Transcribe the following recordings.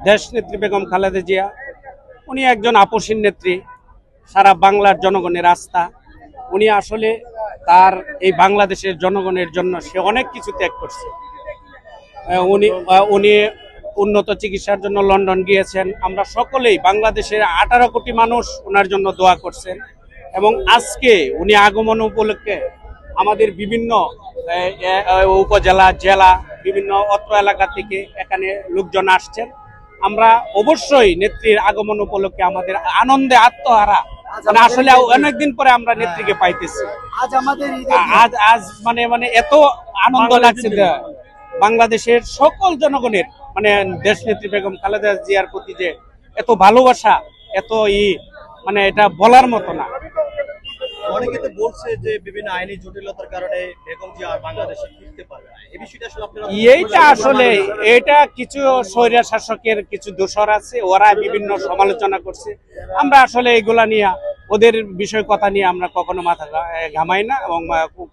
দেশনেত্রী বেগম খালেদা জিয়া উনি একজন আপসীন নেত্রী, সারা বাংলার জনগণের আস্থা। উনি আসলে তার এই বাংলাদেশের জনগণের জন্য সে অনেক কিছু ত্যাগ করছে। উনি উন্নত চিকিৎসার জন্য লন্ডন গিয়েছেন। আমরা সকলেই বাংলাদেশের 18 কোটি মানুষ ওনার জন্য দোয়া করছেন। এবং আজকে উনি আগমন উপলক্ষে আমাদের বিভিন্ন উপজেলা, জেলা, বিভিন্ন অত্র এলাকা থেকে এখানে লোকজন আসছেন। আমরা অবশ্যই নেত্রীর আগমন উপলক্ষে আমাদের আনন্দে আত্মহারা, মানে আসলে অনেকদিন পরে আমরা নেত্রীকে পাইতেছি। আজ মানে এত আনন্দ লাগছে বাংলাদেশের সকল জনগণের, মানে দেশনেত্রী বেগম খালেদা জিয়ার প্রতি যে এত ভালোবাসা, এত মানে এটা বলার মতো না। অনেকে তো বলছে যে বিভিন্ন আইনি জটিলতার কারণে বেগম জিয়া বাংলাদেশে ফিরতে পারবে না। এই বিষয়টা আসলে আপনারা এটা কিছু স্বৈরা শাসকের কিছু দোষর আছে, ওরা বিভিন্ন সমালোচনা করছে। আমরা আসলে এগুলা নিয়ে, ওদের বিষয় কথা নিয়ে আমরা কখনো মাথা ঘামাই না এবং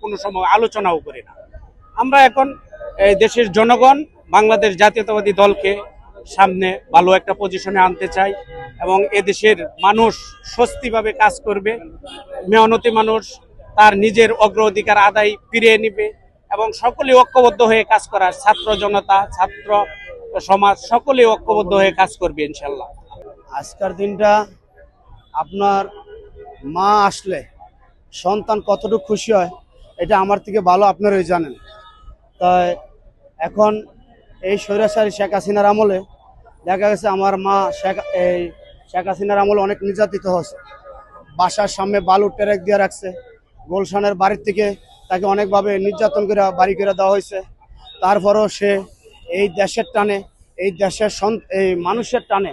কোনো সময় আলোচনাও করি না। আমরা এখন দেশের জনগণ বাংলাদেশ জাতীয়তাবাদী দলকে সামনে ভালো একটা পজিশনে আনতে চাই এবং এদেশের মানুষ স্বস্তিভাবে কাজ করবে। মেহনতি মানুষ তার নিজের অগ্রাধিকার আদায় ফিরিয়ে নিবে এবং সকলে ঐক্যবদ্ধ হয়ে কাজ করার, ছাত্র জনতা, ছাত্র সমাজ সকলে ঐক্যবদ্ধ হয়ে কাজ করবে ইনশাল্লাহ। আজকের দিনটা আপনার মা আসলে সন্তান কতটুকু খুশি হয় এটা আমার থেকে ভালো আপনারাই জানেন। তাই এখন এই স্বৈরাচারী শেখ হাসিনার আমলে দেখা গেছে আমার মা শেখ হাসিনার আমলে অনেক নির্যাতিত হয়েছে। বাসার সামনে বালু ট্যারেক দিয়ে রাখছে, গুলশানের বাড়ির থেকে তাকে অনেকভাবে নির্যাতন করে বাড়ি করে দেওয়া হয়েছে। তারপরেও সে এই দেশের টানে, এই দেশের এই মানুষের টানে,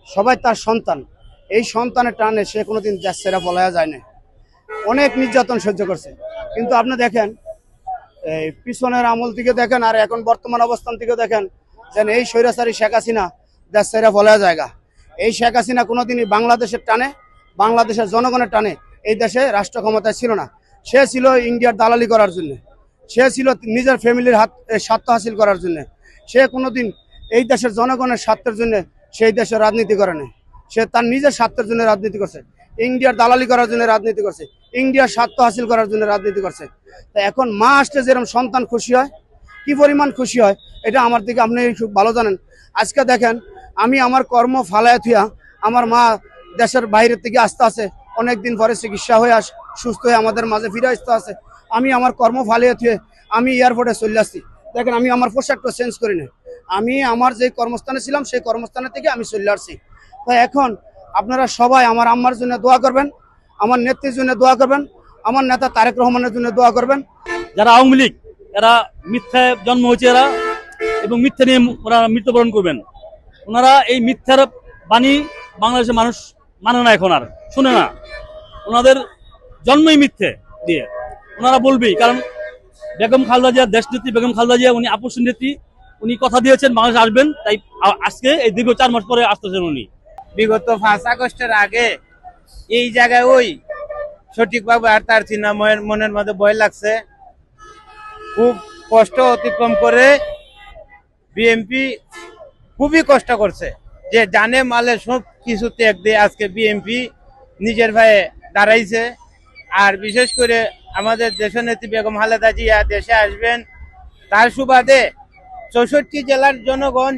সবাই তার সন্তান, এই সন্তানের টানে সে কোনোদিন দেশ ছেড়ে পলায়া যায় না। অনেক নির্যাতন সহ্য করছে। কিন্তু আপনি দেখেন এই পিছনের আমল থেকে দেখেন আর এখন বর্তমান অবস্থান থেকে দেখেন, যেন এই স্বৈরাচারী শেখ হাসিনা দেশ ছেড়ে পলায়া জায়গা। এই শেখ হাসিনা কোনোদিনই বাংলাদেশের টানে, বাংলাদেশের জনগণের টানে এই দেশে রাষ্ট্র ক্ষমতায় ছিল না। সে ছিল ইন্ডিয়ার দালালি করার জন্য, সে ছিল নিজের ফ্যামিলির স্বার্থ হাসিল করার জন্য। সে কোনোদিন এই দেশের জনগণের স্বার্থের জন্য সেই দেশের রাজনীতি করে না। সে তার নিজের স্বার্থের জন্য রাজনীতি করছে, ইন্ডিয়ার দালালি করার জন্য রাজনীতি করছে, ইন্ডিয়ার স্বার্থ হাসিল করার জন্য রাজনীতি করছে। তা এখন মা আসলে যেরকম সন্তান খুশি হয়, কি পরিমাণ খুশি হয় এটা আমার দিকে আপনি খুব ভালো জানেন। আজকে দেখেন আমি আমার কর্ম ফালায় থুয়া আমার মা দেশের বাইরের থেকে আসতে আছে, অনেকদিন পরে চিকিৎসা হয়ে সুস্থ হয়ে আমাদের মাঝে ফিরে আসতে আছে। আমি আমার কর্ম ফালিয়ে থুয়ে আমি এয়ারপোর্টে চলে আসছি। দেখেন আমি আমার পোশাকটা চেঞ্জ করি না, আমি আমার যে কর্মস্থানে ছিলাম সেই কর্মস্থানে থেকে আমি চলে আসছি। তাই এখন আপনারা সবাই আমার আম্মার জন্য দোয়া করবেন, আমার নেত্রীর জন্য দোয়া করবেন, আমার নেতা তারেক রহমানের জন্য দোয়া করবেন। যারা আওয়ামী লীগ, এরা মিথ্যায় জন্ম হয়েছে এরা, এবং মিথ্যা নিয়ে ওরা মৃত্যুবরণ করবেন। ওনারা এই মিথ্যার বাণী বাংলাদেশের মানুষ মানে না, এখন আর শুনে না। ওনাদের জন্মই মিথ্যে দিয়ে, ওনারা বলবেই। কারণ বেগম খালেদা জিয়া, দেশনেত্রী বেগম খালেদা জিয়া, উনি আপসীন নেত্রী, উনি কথা দিয়েছেন বাংলাদেশে আসবেন। তাই আজকে এই দীর্ঘ 4 মাস পরে আসতেছেন উনি। বিগত 5 আগস্টের আগে এই জায়গায় ওই সঠিকভাবে আর তার চিন্তা মনের মধ্যে ভয় লাগছে। খুব কষ্ট অতিক্রম করে বিএনপি খুবই কষ্ট করছে, যে জানে মালে সব কিছু ত্যাগ দিয়ে আজকে বিএনপি নিজের ভাইয়ে দাঁড়াইছে। আর বিশেষ করে আমাদের দেশনেত্রী বেগম খালেদা জিয়া দেশে আসবেন, তার সুবাদে 64 জেলার জনগণ,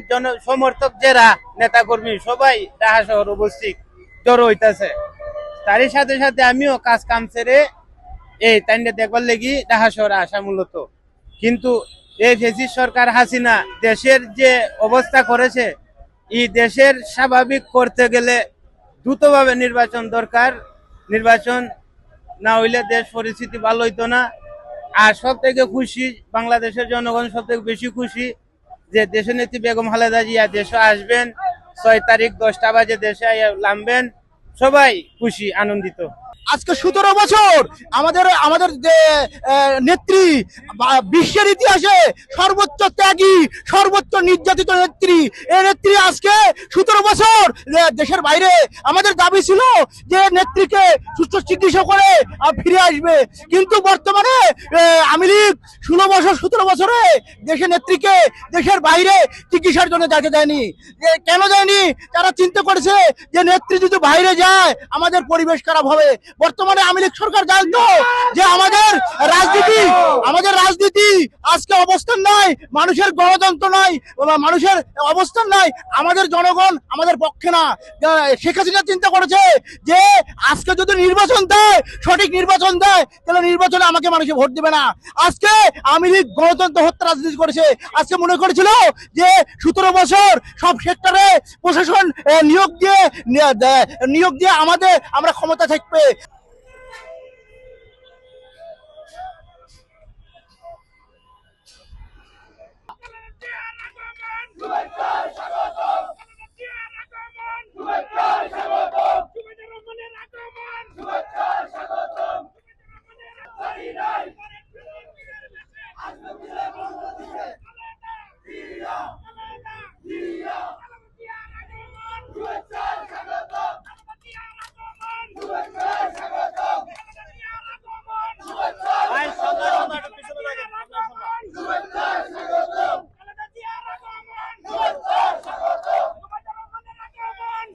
সমর্থক যারা নেতাকর্মী সবাই ঢাকা শহর উপস্থিত জড়ো হইতেছে। তারই সাথে সাথে আমিও কাজ কাম ছেড়ে এই তাইনে দেখবার লেগে ঢাকা শহরে আসা মূলত। কিন্তু এই ফেসিস্ট সরকার হাসিনা দেশের যে অবস্থা করেছে, এই দেশের স্বাভাবিক করতে গেলে দ্রুতভাবে নির্বাচন দরকার। নির্বাচন না হইলে দেশ পরিস্থিতি ভালো হইতো না। আর সব থেকে খুশি বাংলাদেশের জনগণ, সব থেকে বেশি খুশি যে দেশনেত্রী বেগম খালেদা জিয়া দেশে আসবেন। 6 তারিখ 10টা বাজে দেশে নামবেন, সবাই খুশি আনন্দিত। আজকে 17 বছর আমাদের আমাদের যে নেত্রী বিশ্বের ইতিহাসে সর্বোচ্চ ত্যাগী সর্বোচ্চ নির্যাতিত নেত্রী, এই নেত্রী আজকে 17 বছর দেশের বাইরে। আমাদের দাবি ছিল যে নেত্রীকে সুস্থ চিকিৎসা করে ফিরে আসবে, কিন্তু বর্তমানে আওয়ামী লীগ 16 বছর 17 বছরে দেশের নেত্রীকে দেশের বাইরে চিকিৎসার জন্য যেতে দেয়নি। কেন দেয়নি? তারা চিন্তা করেছে যে নেত্রী যদি বাইরে যায় আমাদের পরিবেশ খারাপ হবে। বর্তমানে আওয়ামী লীগ সরকার জানতো যে আমাদের রাজনীতি আজকে অবস্থান নাই, মানুষের গণতন্ত্র নাই, মানুষের অবস্থান নাই, আমাদের জনগণ আমাদের পক্ষে না। শেখ হাসিনা চিন্তা করেছে যে আজকে যদি নির্বাচন দেয়, সঠিক নির্বাচন দেয়, তাহলে নির্বাচনে আমাকে মানুষে ভোট দিবে না। আজকে আওয়ামী লীগ গণতন্ত্র হত্যা রাজনীতি করেছে। আজকে মনে করেছিল যে 17 বছর সব সেক্টরে প্রশাসন নিয়োগ দিয়ে আমরা ক্ষমতা থাকবে।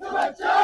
শুভেচ্ছা